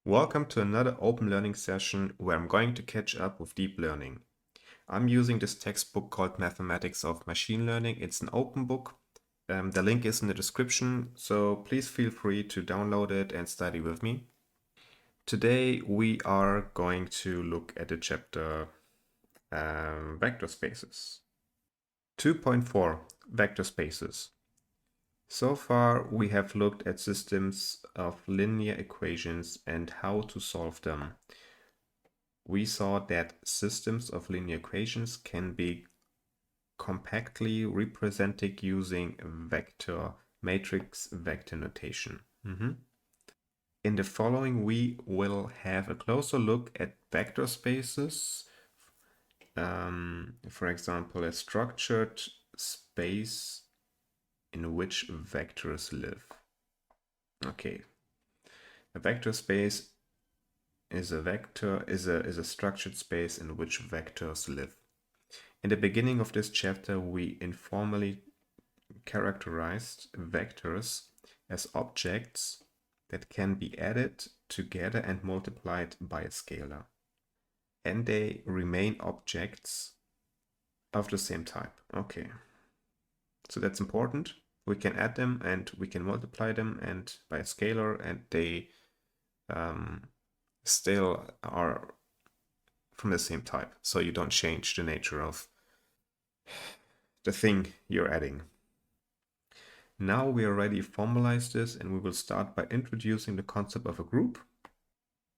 Welcome to another open learning session where I'm going to catch up with deep learning. I'm using this textbook called Mathematics of Machine Learning. It's an open book. The link is in the description, so please feel free to download it and study with me. Today we are going to look at the chapter Vector Spaces. 2.4 Vector Spaces. So far, we have looked at systems of linear equations and how to solve them. We saw that systems of linear equations can be compactly represented using vector matrix vector notation. In the following, we will have a closer look at vector spaces. For example, a structured space in which vectors live. Okay, a vector space is a structured space in which vectors live. In the beginning of this chapter, we informally characterized vectors as objects that can be added together and multiplied by a scalar. And they remain objects of the same type. Okay. So that's important. We can add them and we can multiply them and by a scalar, and they still are from the same type. So you don't change the nature of the thing you're adding. Now we already formalized this, and we will start by introducing the concept of a group,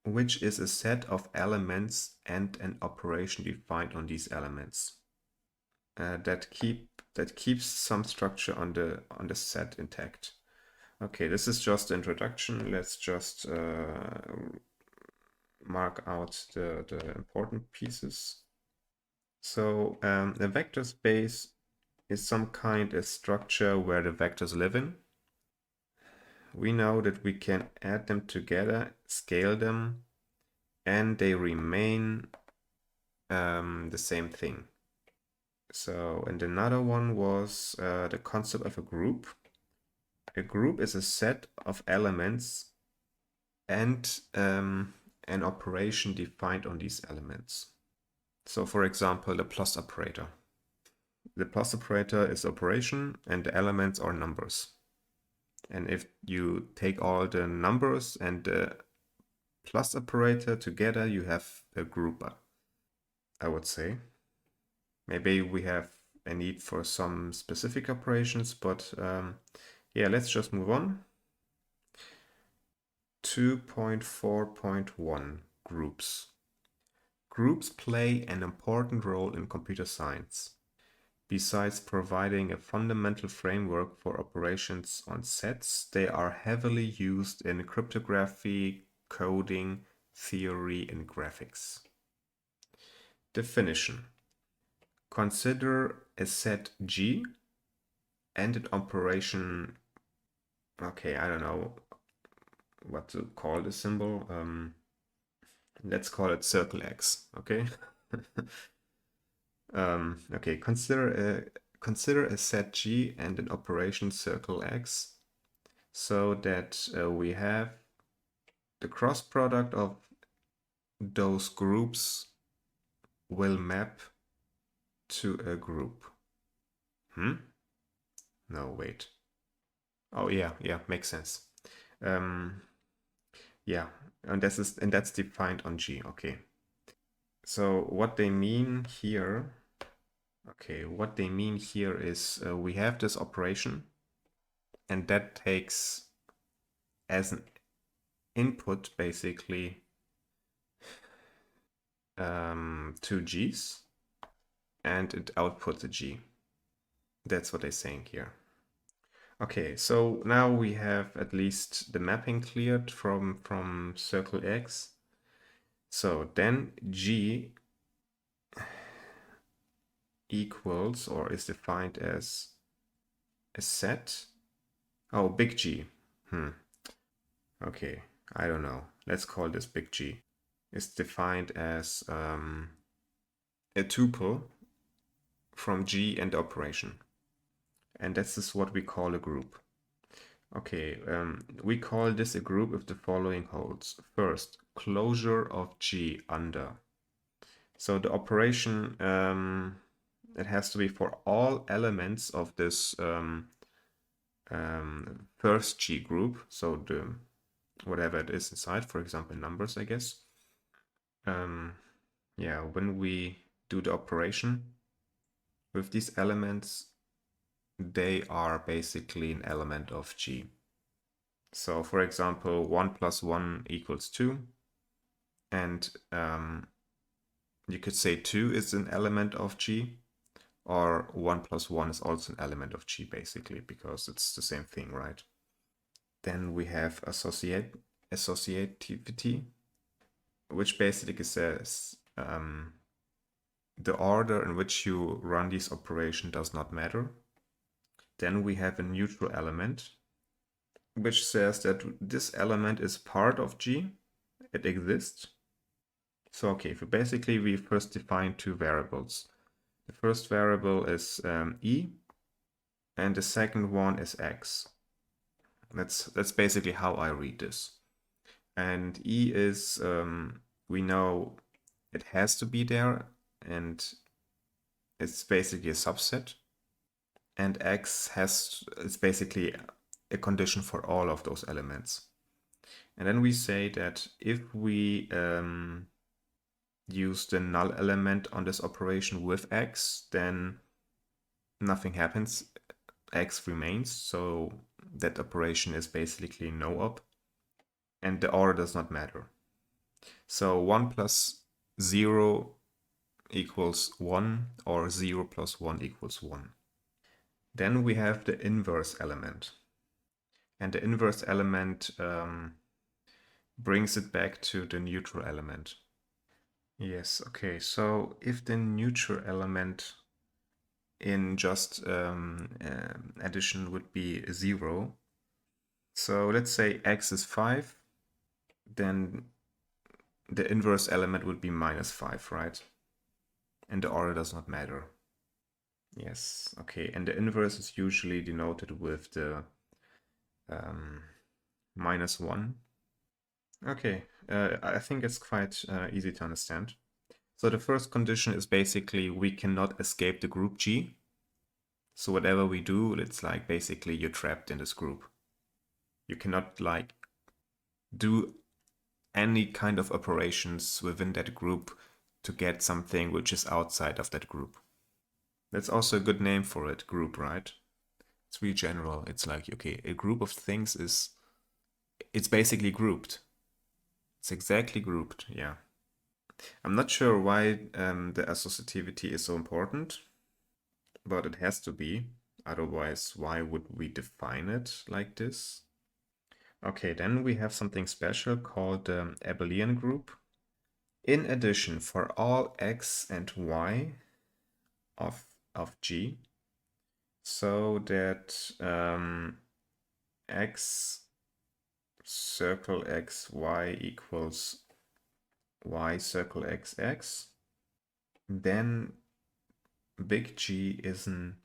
which is a set of elements and an operation defined on these elements that keeps some structure on the set intact. Okay, this is just the introduction. Let's just mark out the important pieces. So a vector space is some kind of structure where the vectors live in. We know that we can add them together, scale them, and they remain the same thing. So, and another one was the concept of a group. A group is a set of elements and an operation defined on these elements. So, for example, the plus operator. The plus operator is operation and the elements are numbers. And if you take all the numbers and the plus operator together, you have a group, I would say. Maybe we have a need for some specific operations, but yeah, let's just move on. 2.4.1 Groups. Groups play an important role in computer science. Besides providing a fundamental framework for operations on sets, they are heavily used in cryptography, coding, theory, and graphics. Definition. Consider a set G and an operation, okay, I don't know what to call the symbol. Let's call it circle X, okay? Okay, consider a set G and an operation circle X so that we have the cross product of those groups will map to a group. No, wait. Oh yeah, makes sense. Yeah, and that's defined on G. Okay. So what they mean here, is we have this operation, and that takes as an input basically two G's, and it outputs a G. That's what they're saying here. Okay, so now we have at least the mapping cleared from circle X. So then G equals, or is defined as a set. Oh, big G. Okay, I don't know. Let's call this big G. It's defined as a tuple from G and operation. And this is what we call a group. Okay, we call this a group if the following holds. First, closure of G under. So the operation, it has to be for all elements of this first G group. So the whatever it is inside, for example, numbers, I guess. Yeah, when we do the operation with these elements, they are basically an element of G. So for example, 1 plus 1 equals 2. And you could say 2 is an element of G, or 1 plus 1 is also an element of G, basically, because it's the same thing, right? Then we have associativity, which basically says the order in which you run this operation does not matter. Then we have a neutral element, which says that this element is part of G, it exists. So okay, so basically we first define two variables. The first variable is e, and the second one is x. That's basically how I read this. And e is, we know it has to be there, and it's basically a subset. And x is basically a condition for all of those elements. And then we say that if we use the null element on this operation with x, then nothing happens. X remains, so that operation is basically no op, and the order does not matter. So 1 plus 0 equals 1, or 0 plus 1 equals 1. Then we have the inverse element. And the inverse element brings it back to the neutral element. Yes, okay, so if the neutral element in just addition would be 0, so let's say x is 5, then the inverse element would be -5, right? And the order does not matter. Yes, okay, and the inverse is usually denoted with the -1. Okay, I think it's quite easy to understand. So the first condition is basically we cannot escape the group G. So whatever we do, it's like basically you're trapped in this group. You cannot like do any kind of operations within that group to get something which is outside of that group. That's also a good name for it, group, right? It's really general. It's like, okay, a group of things it's basically grouped. It's exactly grouped, yeah. I'm not sure why the associativity is so important, but it has to be. Otherwise, why would we define it like this? Okay, then we have something special called the abelian group. In addition, for all x and y of G, so that x circle x y equals y circle x x, then big G is an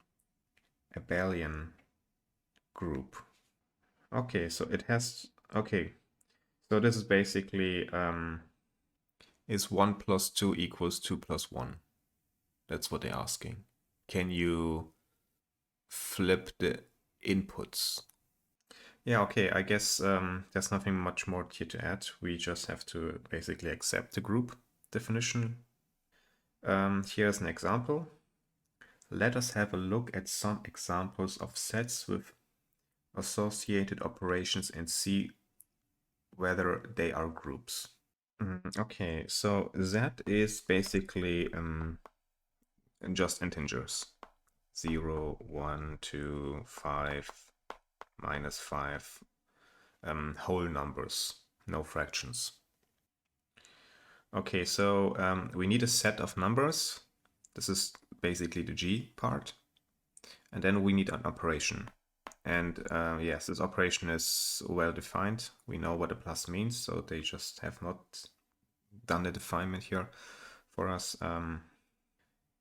abelian group. Okay, so it has, okay, so this is basically is 1 plus 2 equals 2 plus 1. That's what they're asking. Can you flip the inputs? Yeah, okay, I guess there's nothing much more here to add. We just have to basically accept the group definition. Here's an example. Let us have a look at some examples of sets with associated operations and see whether they are groups. Okay, so that is basically just integers. 0, 1, 2, 5, -5, whole numbers, no fractions. Okay, so we need a set of numbers. This is basically the G part. And then we need an operation. And yes, this operation is well defined. We know what a plus means, so they just have not done the definement here for us.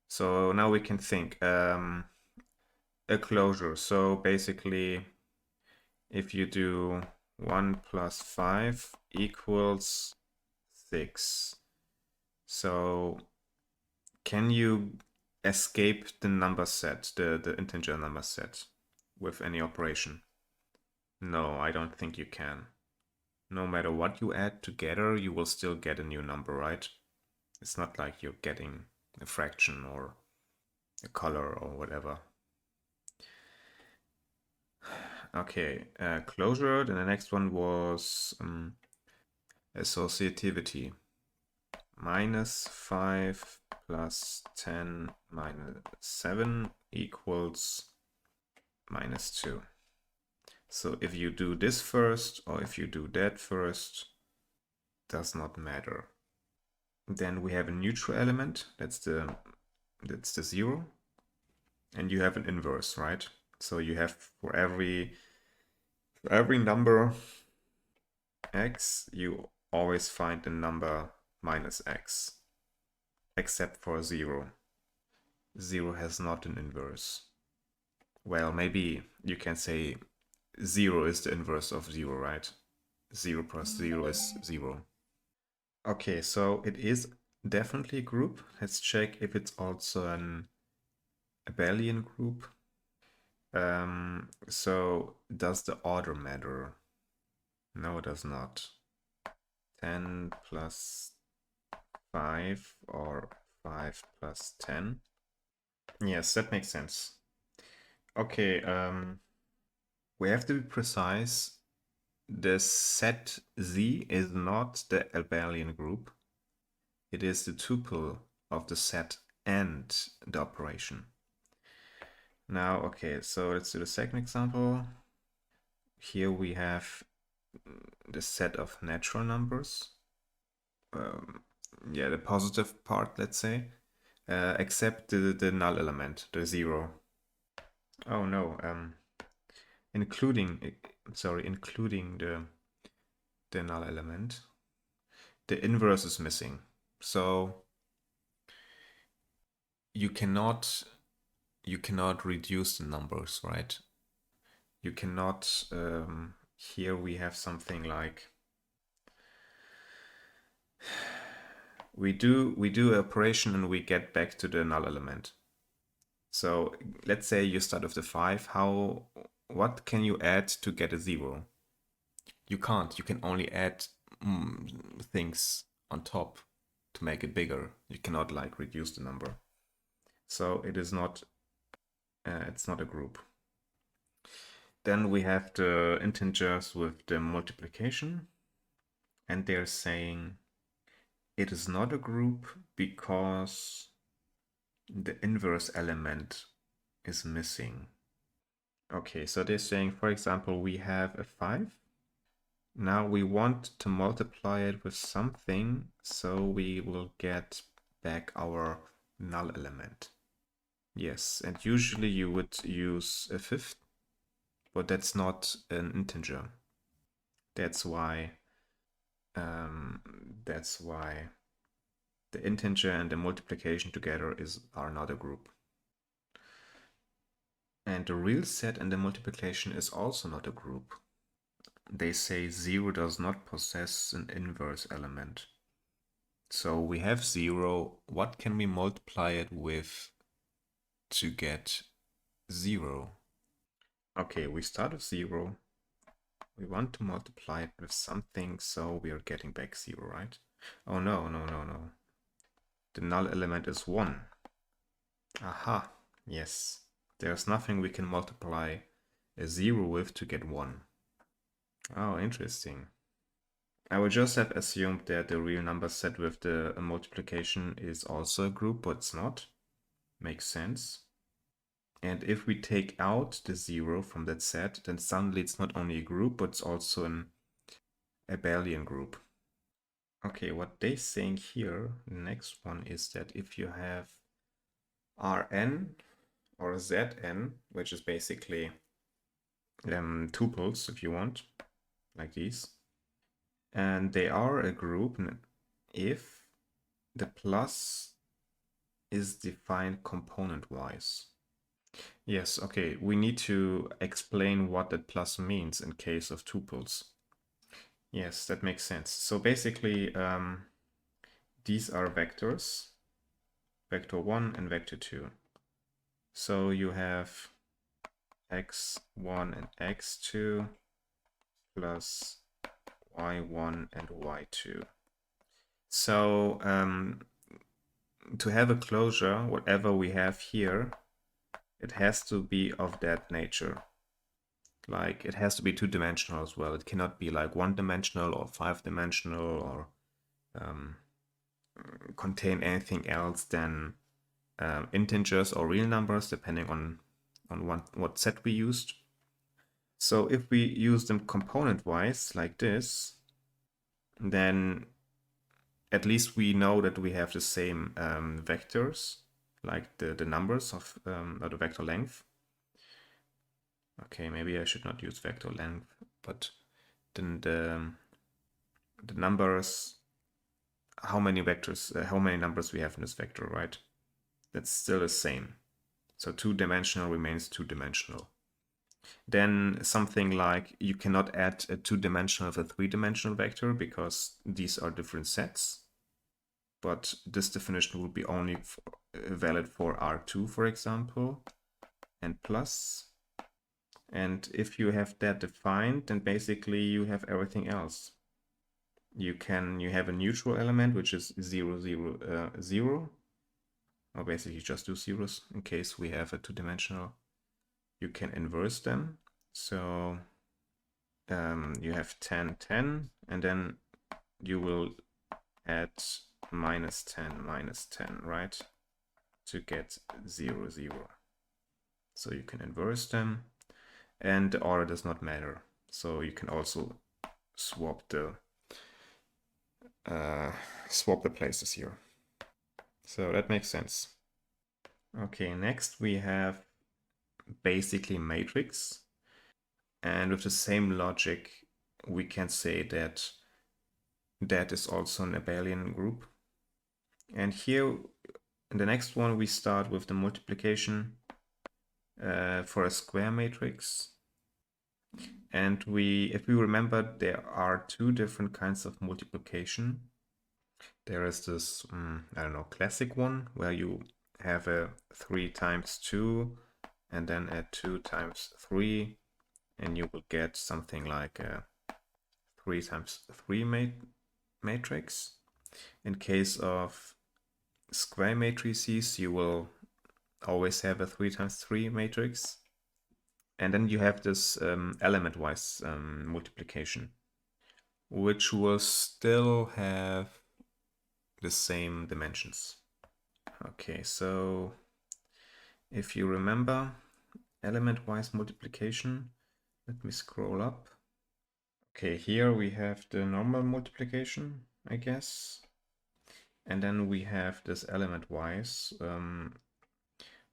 So now we can think a closure. So basically, if you do 1 plus 5 equals 6. So can you escape the number set, the integer number set, with any operation? No, I don't think you can. No matter what you add together, you will still get a new number, right? It's not like you're getting a fraction or a color or whatever. Okay, closure. Then the next one was associativity. -5 plus 10 minus 7 equals -2. So if you do this first or if you do that first, does not matter. Then we have a neutral element, that's the 0. And you have an inverse, right? So you have for every number x, you always find a number minus x, except for 0. 0 has not an inverse. Well, maybe you can say 0 is the inverse of 0, right? 0 plus 0 is 0. Okay, so it is definitely a group. Let's check if it's also an abelian group. So does the order matter? No, it does not. 10 plus 5 or 5 plus 10. Yes, that makes sense. Okay, we have to be precise. The set Z is not the abelian group. It is the tuple of the set and the operation. Now, okay, so let's do the second example. Here we have the set of natural numbers. Yeah, the positive part, let's say, except the null element, the 0. Oh no, including the null element, the inverse is missing. So you cannot reduce the numbers, right? You cannot. Here we have something like we do operation and we get back to the null element. So let's say you start with the 5. What can you add to get a 0? You can't. You can only add things on top to make it bigger. You cannot like reduce the number. So it is not. It's not a group. Then we have the integers with the multiplication, and they're saying it is not a group because the inverse element is missing. Okay, so they're saying, for example, we have a 5. Now we want to multiply it with something, so we will get back our null element. Yes, and usually you would use a 5th, but that's not an integer. That's why the integer and the multiplication together are not a group. And the real set and the multiplication is also not a group. They say 0 does not possess an inverse element. So we have 0. What can we multiply it with to get 0? Okay, we start with 0. We want to multiply it with something, so we are getting back 0, right? Oh no. The null element is 1. Aha, yes. There's nothing we can multiply a 0 with to get 1. Oh, interesting. I would just have assumed that the real number set with the multiplication is also a group, but it's not. Makes sense. And if we take out the 0 from that set, then suddenly it's not only a group, but it's also an abelian group. Okay, what they're saying here, the next one, is that if you have Rn or Zn, which is basically tuples, if you want, like these, and they are a group if the plus is defined component-wise. Yes, okay. We need to explain what that plus means in case of tuples. Yes, that makes sense. So basically, these are vectors, vector 1 and vector 2. So you have x1 and x2 plus y1 and y2. So to have a closure, whatever we have here, it has to be of that nature. Like it has to be two-dimensional as well. It cannot be like one-dimensional or five-dimensional or contain anything else than integers or real numbers, depending on what set we used. So if we use them component-wise like this, then at least we know that we have the same vectors, like the numbers of or the vector length. Okay, maybe I should not use vector length, but then the numbers, how many vectors, how many numbers we have in this vector, right? That's still the same. So two-dimensional remains two-dimensional. Then something like you cannot add a two-dimensional with a three-dimensional vector because these are different sets. But this definition would be only valid for R2, for example, and plus. And if you have that defined, then basically you have everything else. You have a neutral element, which is 0, 0, 0. Or basically just do zeros in case we have a two-dimensional. You can inverse them. So you have 10, 10, and then you will add minus 10, minus 10, right? To get 0, 0. So you can inverse them, and the order does not matter. So you can also swap the places here. So that makes sense. Okay, next we have basically matrix. And with the same logic, we can say that that is also an abelian group. And here, in the next one, we start with the multiplication for a square matrix. And if we remember, there are two different kinds of multiplication. There is this, I don't know, classic one, where you have a 3 times 2, and then add 2 times 3, and you will get something like a 3 times 3 matrix. In case of square matrices, you will always have a 3 times 3 matrix. And then you have this element-wise multiplication, which will still have the same dimensions. Okay, so if you remember element-wise multiplication, let me scroll up. Okay, here we have the normal multiplication, I guess. And then we have this element-wise,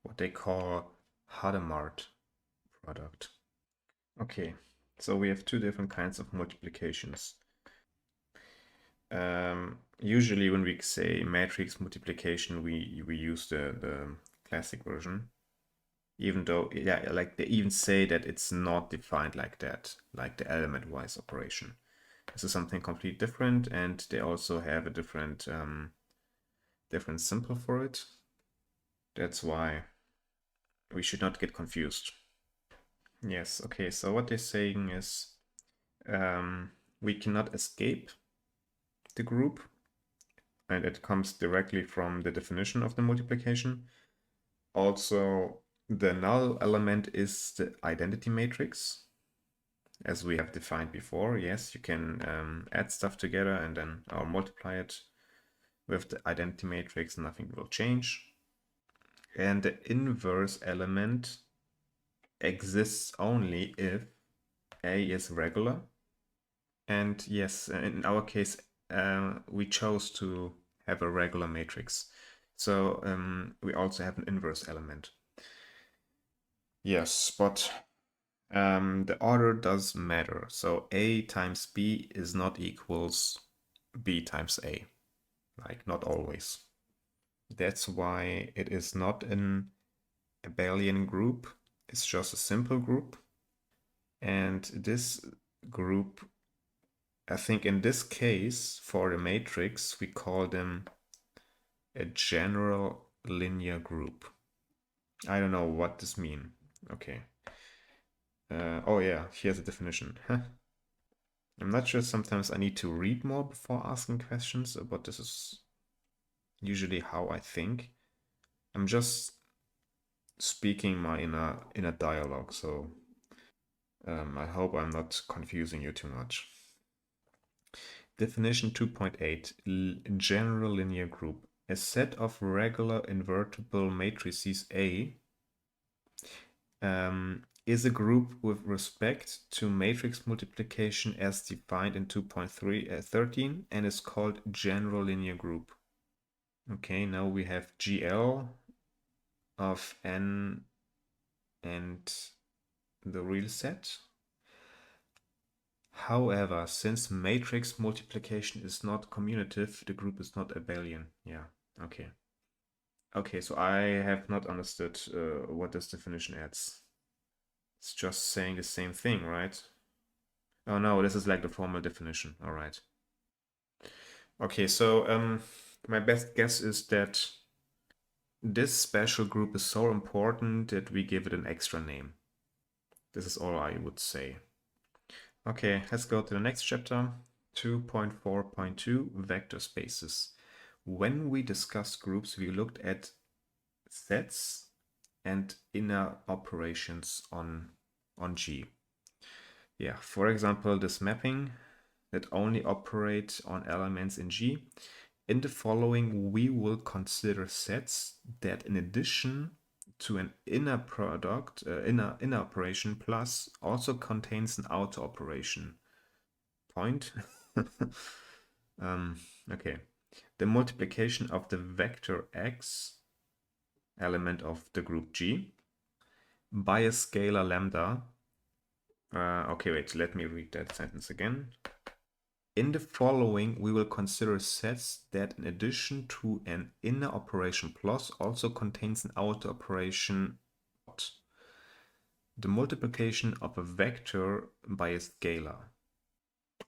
what they call Hadamard product. Okay, so we have two different kinds of multiplications. Usually when we say matrix multiplication, we use the classic version. Even though, yeah, like they even say that it's not defined like that, like the element-wise operation. This is something completely different, and they also have a different symbol for it. That's why we should not get confused. Yes, okay, so what they're saying is we cannot escape the group, and it comes directly from the definition of the multiplication. Also, the null element is the identity matrix, as we have defined before. Yes, you can add stuff together and then or multiply it with the identity matrix, nothing will change. And the inverse element exists only if A is regular. And yes, in our case, we chose to have a regular matrix. So we also have an inverse element. Yes, but the order does matter. So A times B is not equals B times A. Like not always. That's why it is not an abelian group is just a simple group. And this group, I think in this case, for the matrix, we call them a general linear group. I don't know what this means. Okay. Oh yeah, here's a definition. I'm not sure, sometimes I need to read more before asking questions, but this is usually how I think. I'm just speaking my inner dialogue, so I hope I'm not confusing you too much. Definition 2.8, general linear group. A set of regular invertible matrices A is a group with respect to matrix multiplication as defined in 2.13 and is called general linear group. Okay, now we have GL of n and the real set. However, since matrix multiplication is not commutative, the group is not abelian. Yeah, okay. Okay, so I have not understood what this definition adds. It's just saying the same thing, right? Oh no, this is like the formal definition. All right. Okay, so my best guess is that this special group is so important that we give it an extra name. This is all I would say. Okay, let's go to the next chapter, 2.4.2, vector spaces. When we discussed groups, we looked at sets and inner operations on G. Yeah, for example, this mapping that only operates on elements in G. In the following, we will consider sets that in addition to an inner product, inner operation plus also contains an outer operation. Point. Okay. The multiplication of the vector x, element of the group G, by a scalar lambda. Okay, wait, let me read that sentence again. In the following, we will consider sets that in addition to an inner operation plus also contains an outer operation. The multiplication of a vector by a scalar.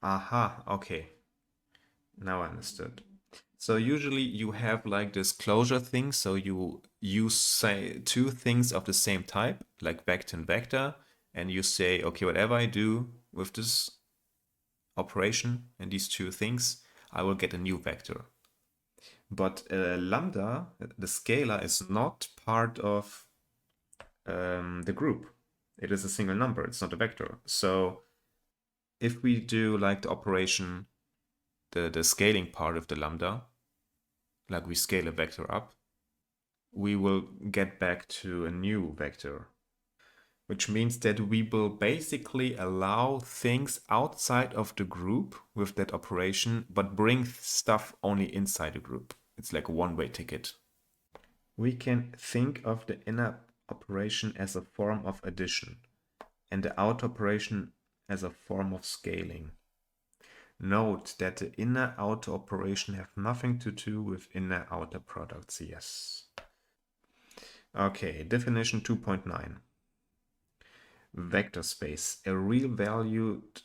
Aha, okay. Now I understood. So usually you have like this closure thing, so you use say two things of the same type, like vector and vector, and you say, okay, whatever I do with this operation and these two things, I will get a new vector. But lambda, the scalar, is not part of the group. It is a single number, it's not a vector. So if we do like the operation, the scaling part of the lambda, like we scale a vector up, we will get back to a new vector, which means that we will basically allow things outside of the group with that operation, but bring stuff only inside the group. It's like a one-way ticket. We can think of the inner operation as a form of addition and the outer operation as a form of scaling. Note that the inner-outer operation have nothing to do with inner-outer products, yes. Okay, definition 2.9. Vector space. A real-valued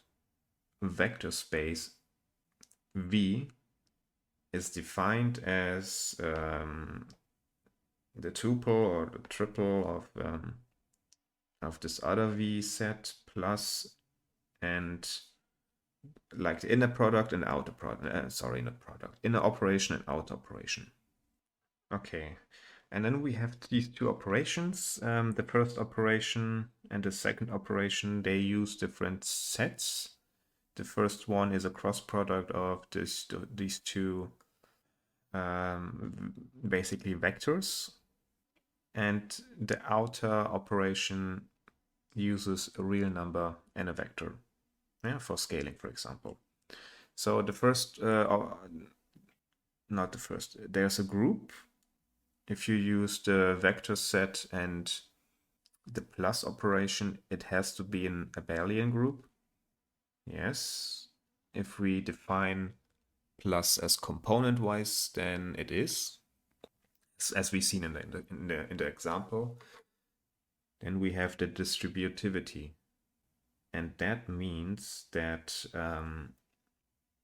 vector space V is defined as the tuple or the triple of this other V set plus and like the inner product and outer product. Sorry, not product. Inner operation and outer operation. Okay. And then we have these two operations. The first operation and the second operation, they use different sets. The first one is a cross product of these two basically vectors. And the outer operation uses a real number and a vector, yeah, for scaling, for example. So the first, not the first, there's a group. If you use the vector set and the plus operation, it has to be an abelian group. Yes. If we define plus as component-wise, then it is, as we've seen in the example. Then we have the distributivity. And that means that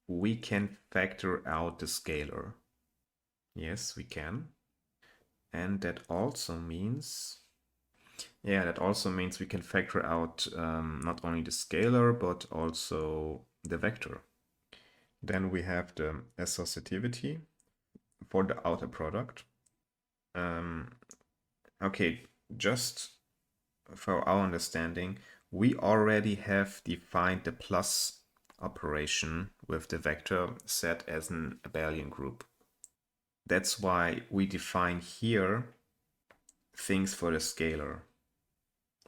we can factor out the scalar. Yes, we can. And that also means, we can factor out not only the scalar, but also the vector. Then we have the associativity for the outer product. Okay, just for our understanding, we already have defined the plus operation with the vector set as an abelian group. That's why we define here things for the scalar,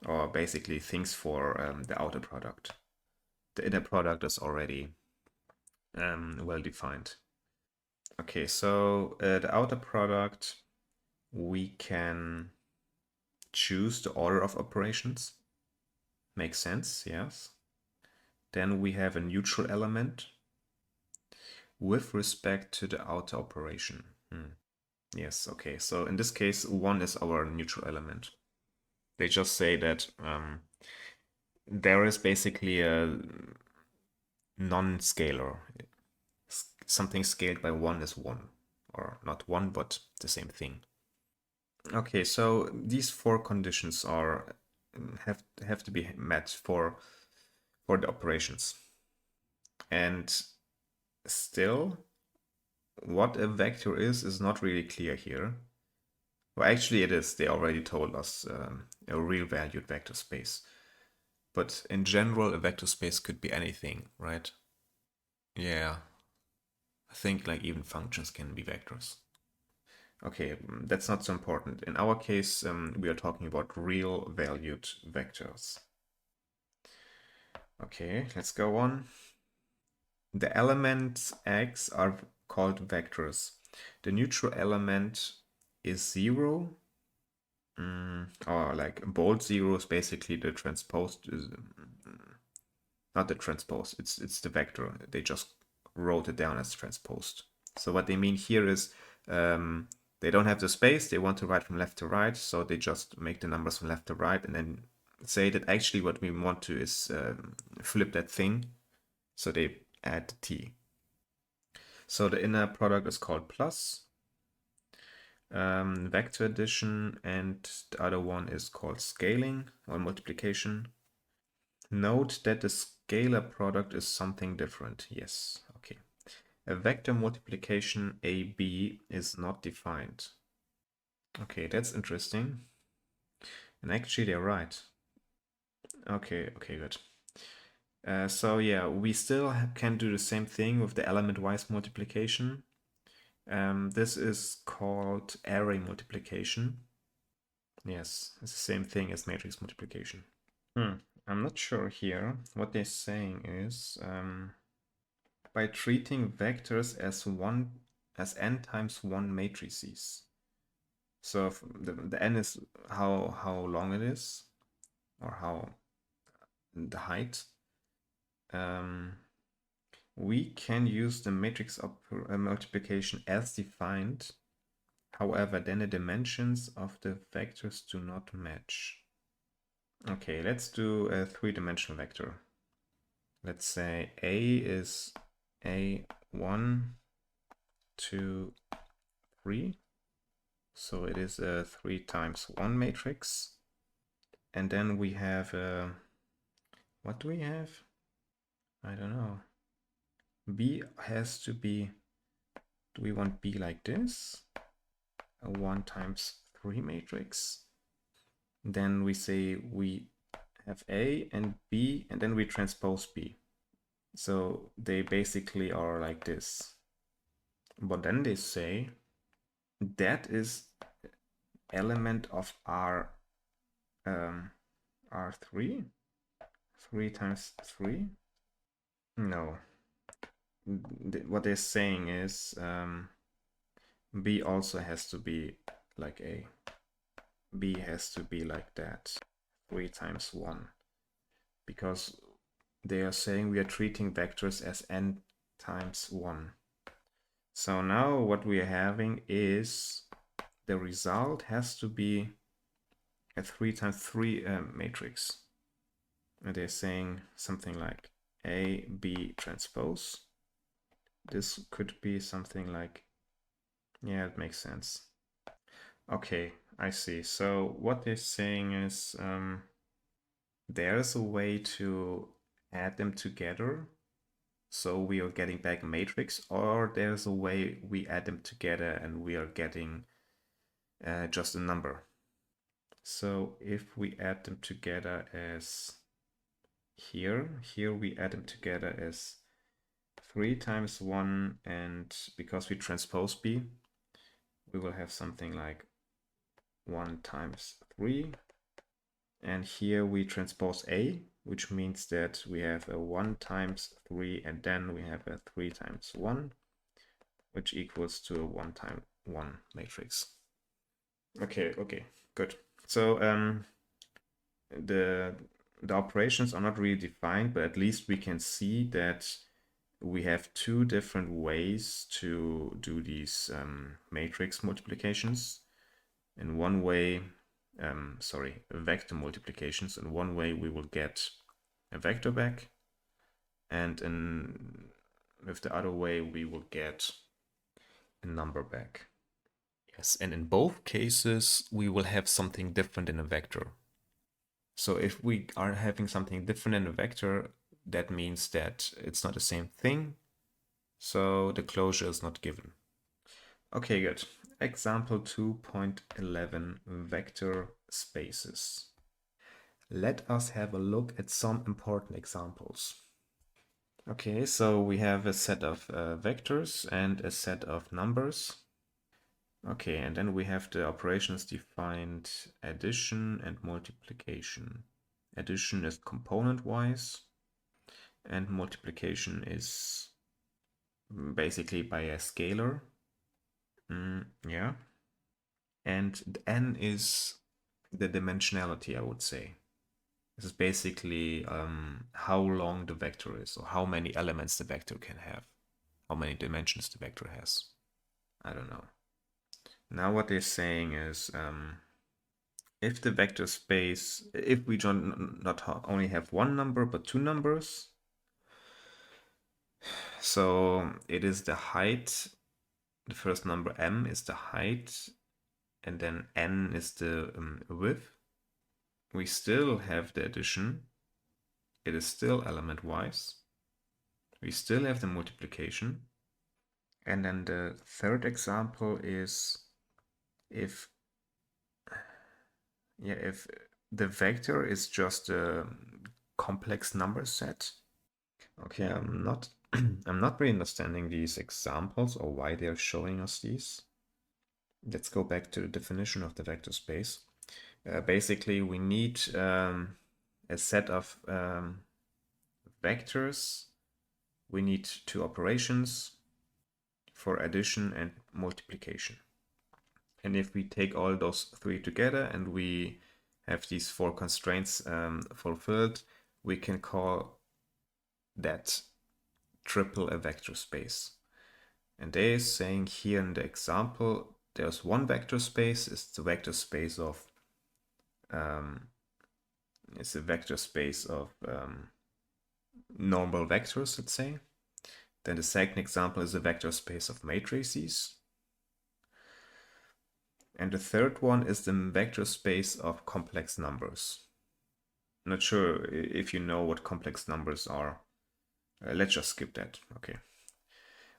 or basically things for the outer product. The inner product is already well defined. Okay, so the outer product, we can choose the order of operations. Makes sense, yes. Then we have a neutral element with respect to the outer operation. Yes, okay. So in this case, 1 is our neutral element. They just say that there is basically a non-scalar. Something scaled by 1 is 1. Or not 1, but the same thing. Okay, so these 4 conditions are have to be met for the operations. And still, what a vector is not really clear here. Well, actually it is. They already told us a real valued vector space. But in general, a vector space could be anything, right? Yeah. I think like even functions can be vectors. Okay, that's not so important. In our case, we are talking about real valued vectors. Okay, let's go on. The elements x are called vectors. The neutral element is 0. Or like bold 0 is basically the transposed, not the transpose, it's the vector. They just wrote it down as transposed. So what they mean here is they don't have the space, they want to write from left to right, so they just make the numbers from left to right and then say that actually what we want to is flip that thing. So they add the t. So the inner product is called plus. Vector addition, and the other one is called scaling or multiplication. Note that the scalar product is something different. Yes, okay. A vector multiplication AB is not defined. Okay, that's interesting. And actually they're right. Okay, good. So yeah, we still can do the same thing with the element-wise multiplication. This is called array multiplication. Yes, it's the same thing as matrix multiplication. I'm not sure here. What they're saying is by treating vectors as n times 1 matrices. So the n is how long it is, or how the height. We can use the matrix multiplication as defined. However, then the dimensions of the vectors do not match. Okay, let's do a 3-dimensional vector. Let's say A is A1, 2, 3. So it is a 3 times 1 matrix. And then we have what do we have? I don't know. B has to be, do we want B like this? A 1 times 3 matrix. Then we say we have A and B, and then we transpose B. So they basically are like this. But then they say that is element of R, R3, 3 times 3. No. What they're saying is B also has to be like A. B has to be like that, 3 times 1. Because they are saying we are treating vectors as n times 1. So now what we are having is the result has to be a 3 times 3 matrix. And they're saying something like A, B transpose. This could be something like, yeah, it makes sense. Okay, I see. So what they're saying is there's a way to add them together. So we are getting back a matrix, or there's a way we add them together and we are getting just a number. So if we add them together as here we add them together as 3 times 1, and because we transpose B, we will have something like 1 times 3. And here we transpose A, which means that we have a 1 times 3, and then we have a 3 times 1, which equals to a 1 times 1 matrix. Okay, good. So the operations are not really defined, but at least we can see that we have two different ways to do these matrix multiplications. In one way, vector multiplications. In one way, we will get a vector back, and with the other way, we will get a number back. Yes, and in both cases, we will have something different in a vector. So if we are having something different in a vector, that means that it's not the same thing. So the closure is not given. Okay, good. Example 2.11, vector spaces. Let us have a look at some important examples. Okay, so we have a set of vectors and a set of numbers. Okay, and then we have the operations defined addition and multiplication. Addition is component-wise, and multiplication is basically by a scalar. Yeah. And n is the dimensionality, I would say. This is basically how long the vector is, or how many elements the vector can have, how many dimensions the vector has. I don't know. Now what they're saying is if the vector space, if we not only have one number but two numbers, so it is the height, the first number m is the height, and then n is the width. We still have the addition. It is still element-wise. We still have the multiplication. And then the third example is if the vector is just a complex number set. Okay, I'm not really understanding these examples or why they're showing us these. Let's go back to the definition of the vector space. Basically, we need a set of vectors. We need two operations for addition and multiplication. And if we take all those three together and we have these four constraints fulfilled, we can call that triple a vector space. And they're saying here in the example, there's one vector space, it's the vector space of normal vectors, let's say. Then the second example is a vector space of matrices. And the third one is the vector space of complex numbers. Not sure if you know what complex numbers are. Let's just skip that. Okay.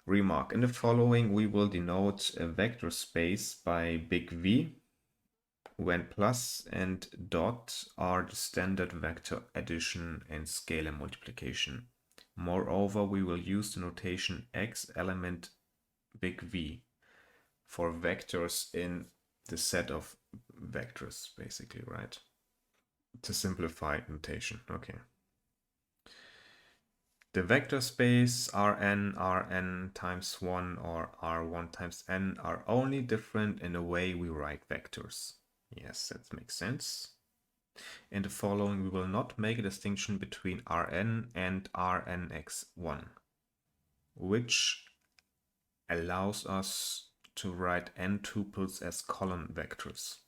Remark. In the following, we will denote a vector space by big V, when plus and dot are the standard vector addition and scalar multiplication. Moreover, we will use the notation x element big V for vectors in the set of vectors, basically, right? To simplify notation, okay. The vector space Rn times 1 or R1 times n are only different in the way we write vectors. Yes, that makes sense. In the following, we will not make a distinction between Rn and Rnx1, which allows us to write n tuples as column vectors.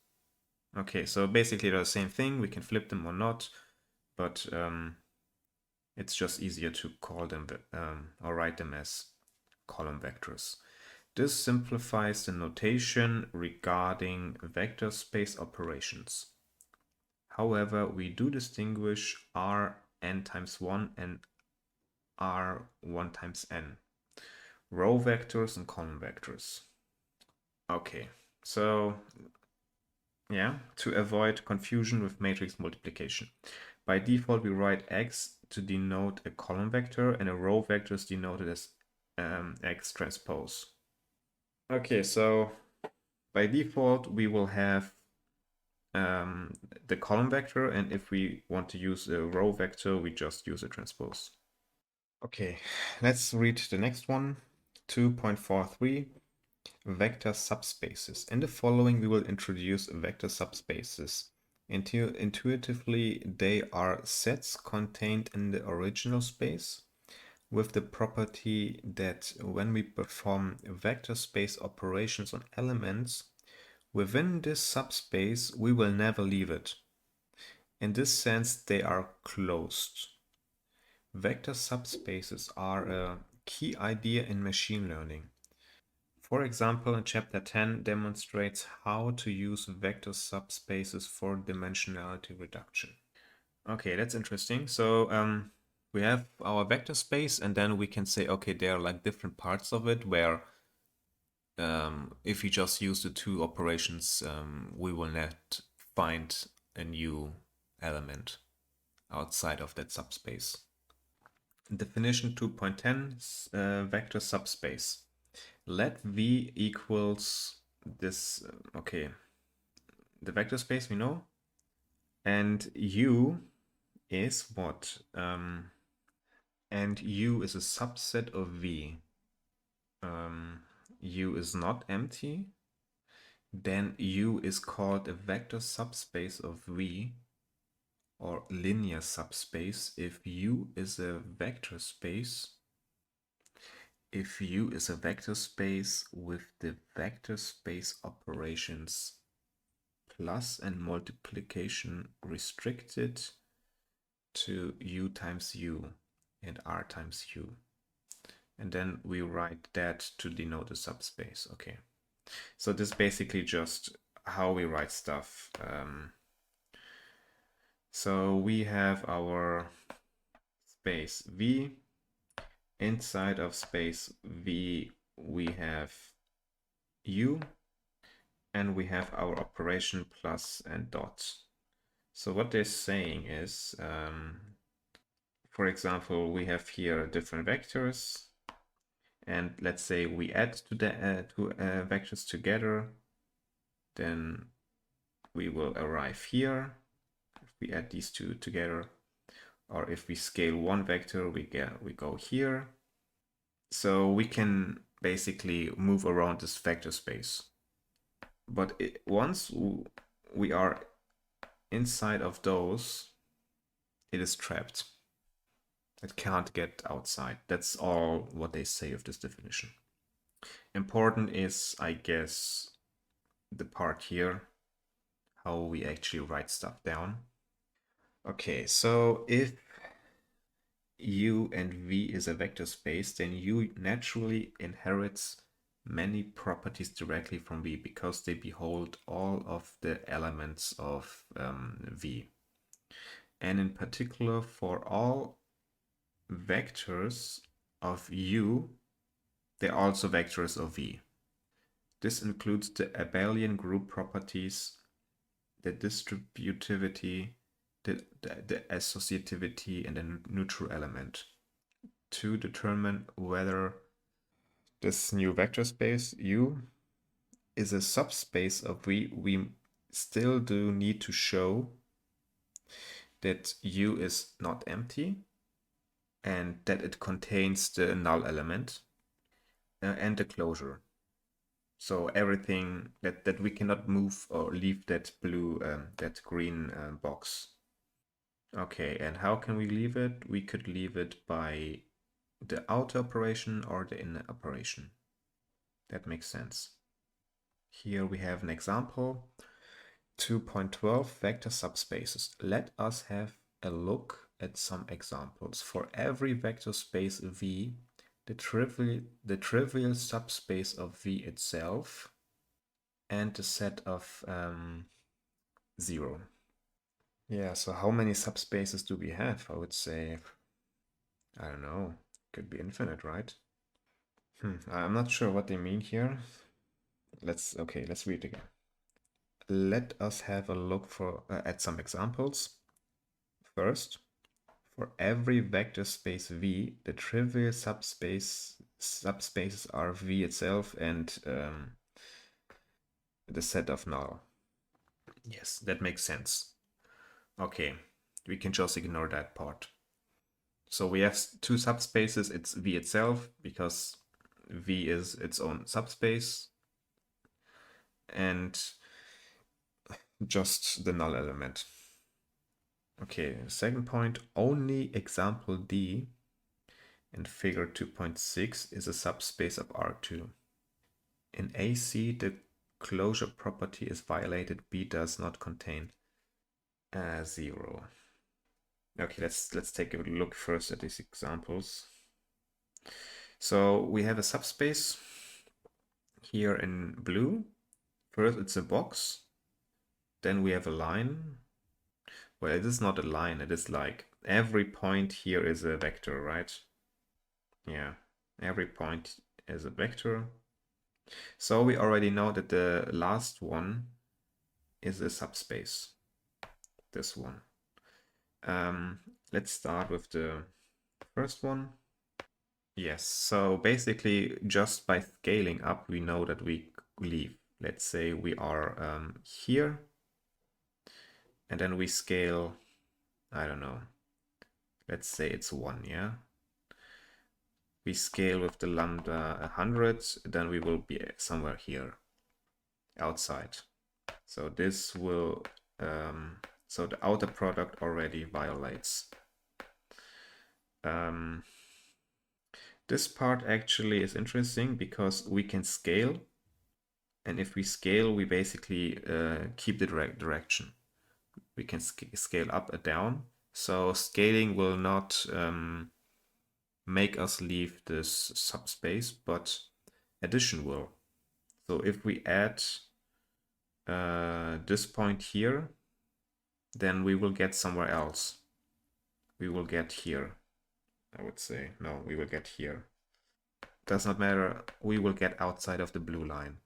Okay, so basically they're the same thing. We can flip them or not, but it's just easier to call them or write them as column vectors. This simplifies the notation regarding vector space operations. However, we do distinguish Rn times 1 and R1 times n, row vectors and column vectors. Okay, so yeah, to avoid confusion with matrix multiplication. By default, we write x to denote a column vector, and a row vector is denoted as x transpose. Okay, so by default, we will have the column vector, and if we want to use a row vector, we just use a transpose. Okay, let's read the next one. 2.43, vector subspaces. In the following, we will introduce vector subspaces. Intuitively, they are sets contained in the original space with the property that when we perform vector space operations on elements within this subspace, we will never leave it. In this sense, they are closed. Vector subspaces are a key idea in machine learning. For example, in chapter 10 demonstrates how to use vector subspaces for dimensionality reduction. Okay, that's interesting. So we have our vector space, and then we can say, okay, there are like different parts of it where if we just use the two operations, we will not find a new element outside of that subspace. Definition 2.10, vector subspace. Let V equals this, okay, the vector space we know, and U is what? And U is a subset of V. U is not empty, then U is called a vector subspace of V, or linear subspace if U is a vector space. If U is a vector space with the vector space operations plus and multiplication restricted to U times U and R times U. And then we write that to denote a subspace. Okay. So this is basically just how we write stuff. So we have our space V. Inside of space V, we have U, and we have our operation plus and dot. So what they're saying is, for example, we have here different vectors, and let's say we add to the two vectors together, then we will arrive here. If we add these two together, or if we scale one vector, we go here. So we can basically move around this vector space. But once we are inside of those, it is trapped. It can't get outside. That's all what they say of this definition. Important is, I guess, the part here, how we actually write stuff down. Okay, so if U and V is a vector space, then U naturally inherits many properties directly from V because they behold all of the elements of V. And in particular, for all vectors of U, they're also vectors of V. This includes the abelian group properties, the distributivity, the associativity, and the neutral element. To determine whether this new vector space U is a subspace of V, we still do need to show that U is not empty and that it contains the null element and the closure. So everything that we cannot move or leave that blue, that green box. Okay, and how can we leave it? We could leave it by the outer operation or the inner operation. That makes sense. Here we have an example. 2.12 vector subspaces. Let us have a look at some examples. For every vector space V, the trivial subspace of V itself and the set of 0. Yeah, so how many subspaces do we have? I would say, I don't know, could be infinite, right? I'm not sure what they mean here. Let's read it again. Let us have a look at some examples. First, for every vector space V, the trivial subspaces are V itself and the set of null. Yes, that makes sense. Okay, we can just ignore that part. So we have two subspaces. It's V itself because V is its own subspace, and just the null element. Okay, second point, only example D in figure 2.6 is a subspace of R2. In AC, the closure property is violated. B does not contain 0. Okay, let's take a look first at these examples. So we have a subspace here in blue. First, it's a box. Then we have a line. Well, it is not a line. It is like every point here is a vector, right? Yeah, every point is a vector. So we already know that the last one is a subspace. This one. Let's start with the first one. Yes, so basically just by scaling up, we know that we leave. Let's say we are here, and then we scale, I don't know, let's say it's 1, yeah? We scale with the lambda 100, then we will be somewhere here, outside. So this will, so the outer product already violates. This part actually is interesting because we can scale, and if we scale, we basically keep the direction. We can scale up or down. So scaling will not make us leave this subspace, but addition will. So if we add this point here, then we will get somewhere else. We will get here, I would say. No, we will get here. Does not matter. We will get outside of the blue line.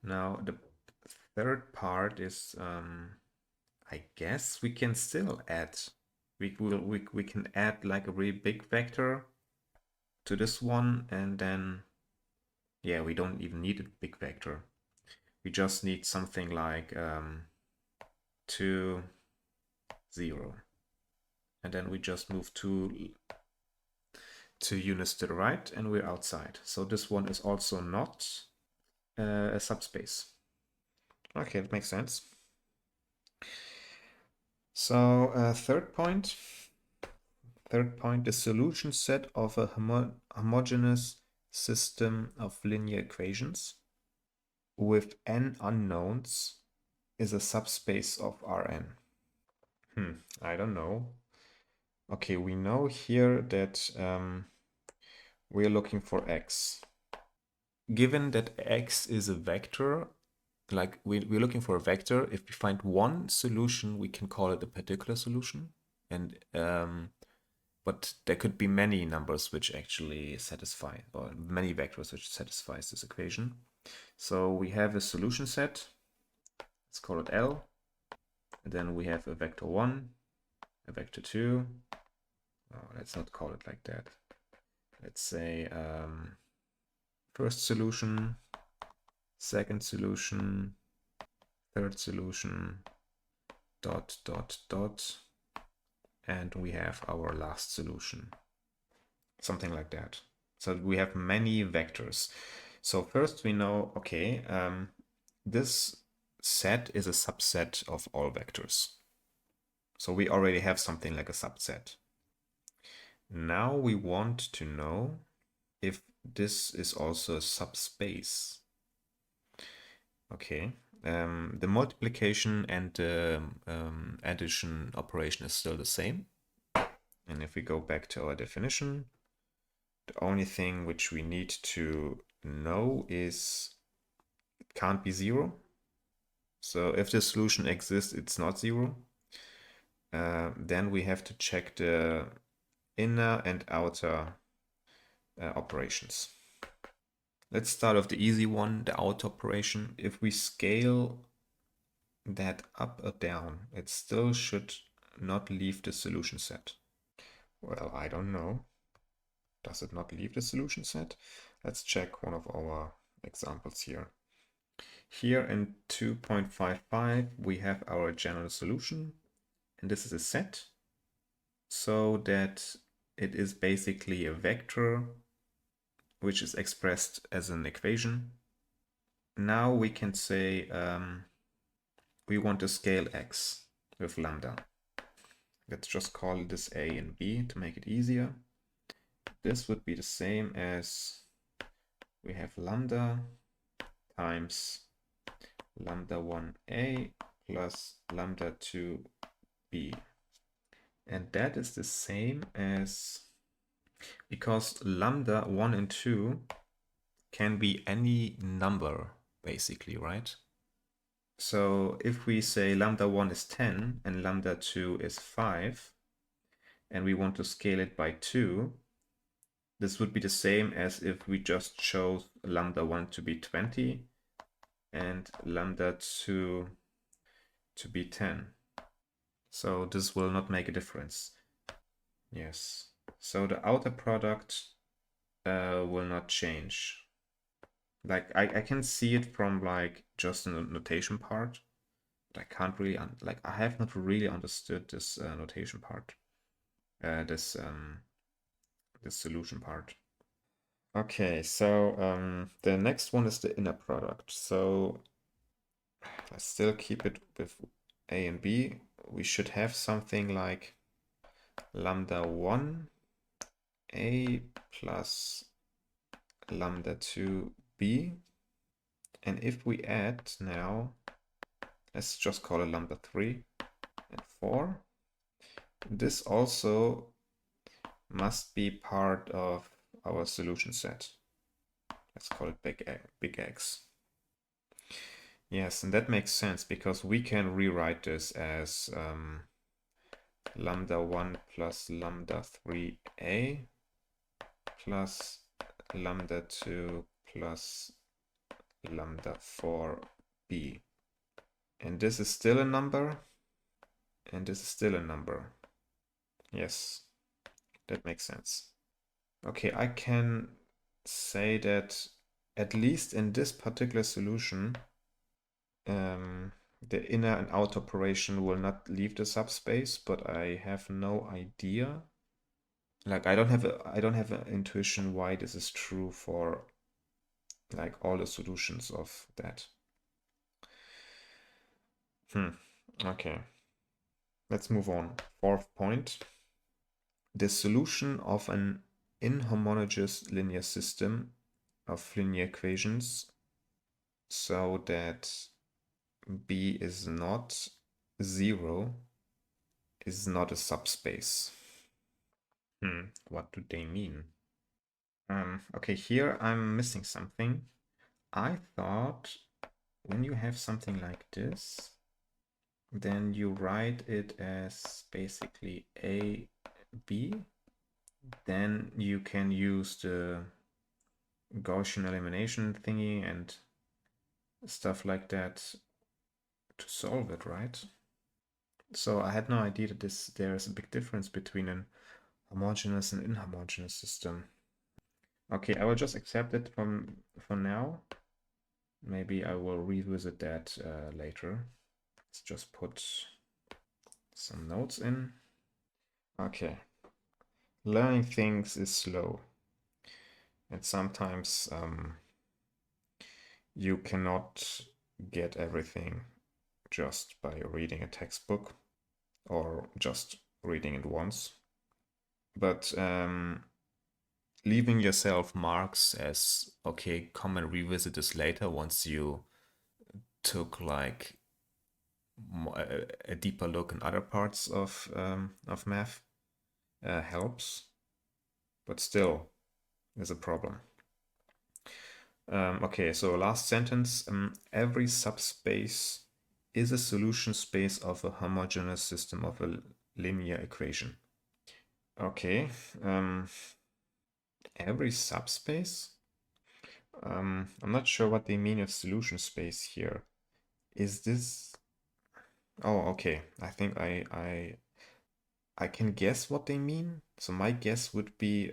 Now the third part is, I guess we can still add. We can add like a really big vector to this one, and then yeah, we don't even need a big vector. We just need something like 2, 0, and then we just move two units to the right, and we're outside. So this one is also not a subspace. Okay, that makes sense. So third point, the solution set of a homogeneous system of linear equations with n unknowns is a subspace of Rn. I don't know. Okay, we know here that we're looking for x. Given that x is a vector, like we're looking for a vector, if we find one solution, we can call it a particular solution. And but there could be many numbers which actually satisfy, or many vectors which satisfies this equation. So we have a solution set. Let's call it L. And then we have a vector 1, a vector 2. Oh, let's not call it like that. Let's say first solution, second solution, third solution, dot, dot, dot. And we have our last solution. Something like that. So we have many vectors. So first we know, okay, this set is a subset of all vectors. So we already have something like a subset. Now we want to know if this is also a subspace. Okay, The multiplication and the addition operation is still the same. And if we go back to our definition, the only thing which we need to know is it can't be 0. So if the solution exists, it's not 0. Then we have to check the inner and outer operations. Let's start with the easy one, the outer operation. If we scale that up or down, it still should not leave the solution set. Well, I don't know. Does it not leave the solution set? Let's check one of our examples here. Here in 2.55, we have our general solution, and this is a set, so that it is basically a vector which is expressed as an equation. Now we can say we want to scale x with lambda. Let's just call this a and b to make it easier. This would be the same as we have lambda times lambda 1a plus lambda 2b. And that is the same as, because lambda 1 and 2 can be any number, basically, right? So if we say lambda 1 is 10 and lambda 2 is 5, and we want to scale it by 2, this would be the same as if we just chose lambda 1 to be 20 and lambda 2 to be 10. So this will not make a difference. Yes. So the outer product will not change. Like I can see it from like just in the notation part, but I can't really I have not really understood this notation part, this solution part. Okay, so the next one is the inner product. So let's still keep it with a and b. We should have something like lambda 1 a plus lambda 2b. And if we add now, let's just call it lambda 3 and 4. This also must be part of our solution set. Let's call it big X. Yes, and that makes sense because we can rewrite this as lambda 1 plus lambda 3a plus lambda 2 plus lambda 4b. And this is still a number, and this is still a number. Yes, that makes sense. Okay, I can say that at least in this particular solution, the inner and outer operation will not leave the subspace, but I have no idea. Like I don't have an intuition why this is true for like all the solutions of that. Okay. Let's move on. Fourth point. The solution of an inhomogeneous linear system of linear equations so that B is not 0 is not a subspace. What do they mean? Okay, here I'm missing something. I thought when you have something like this, then you write it as basically A, B. Then you can use the Gaussian elimination thingy and stuff like that to solve it, right? So I had no idea that there is a big difference between an homogeneous and inhomogeneous system. Okay, I will just accept it for now. Maybe I will revisit that later. Let's just put some notes in. Okay. Learning things is slow. And sometimes you cannot get everything just by reading a textbook or just reading it once. But leaving yourself marks as, okay, come and revisit this later once you took like a deeper look in other parts of math helps, but still is a problem. Okay, so last sentence. Every subspace is a solution space of a homogeneous system of a linear equation. Okay, every subspace? I'm not sure what they mean with solution space here. Is this... Oh, okay. I think I can guess what they mean. So my guess would be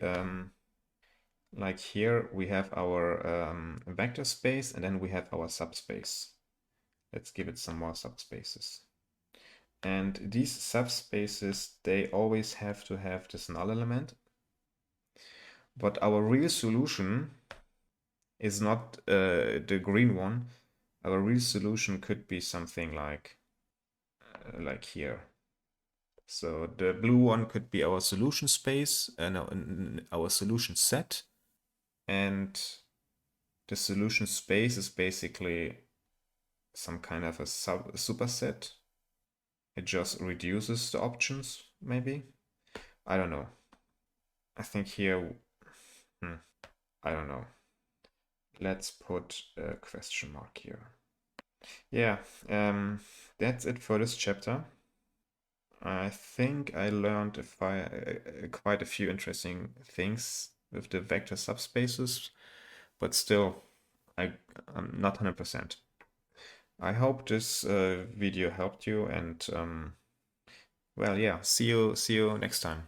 like here we have our vector space and then we have our subspace. Let's give it some more subspaces. And these subspaces, they always have to have this null element. But our real solution is not the green one. Our real solution could be something like here. So the blue one could be our solution space, no, our solution set. And the solution space is basically some kind of a superset. It just reduces the options, maybe. I don't know. I think here, I don't know. Let's put a question mark here. Yeah, that's it for this chapter. I think I learned quite a few interesting things with the vector subspaces, but still, I'm not 100%. I hope this video helped you, and well, yeah, see you next time.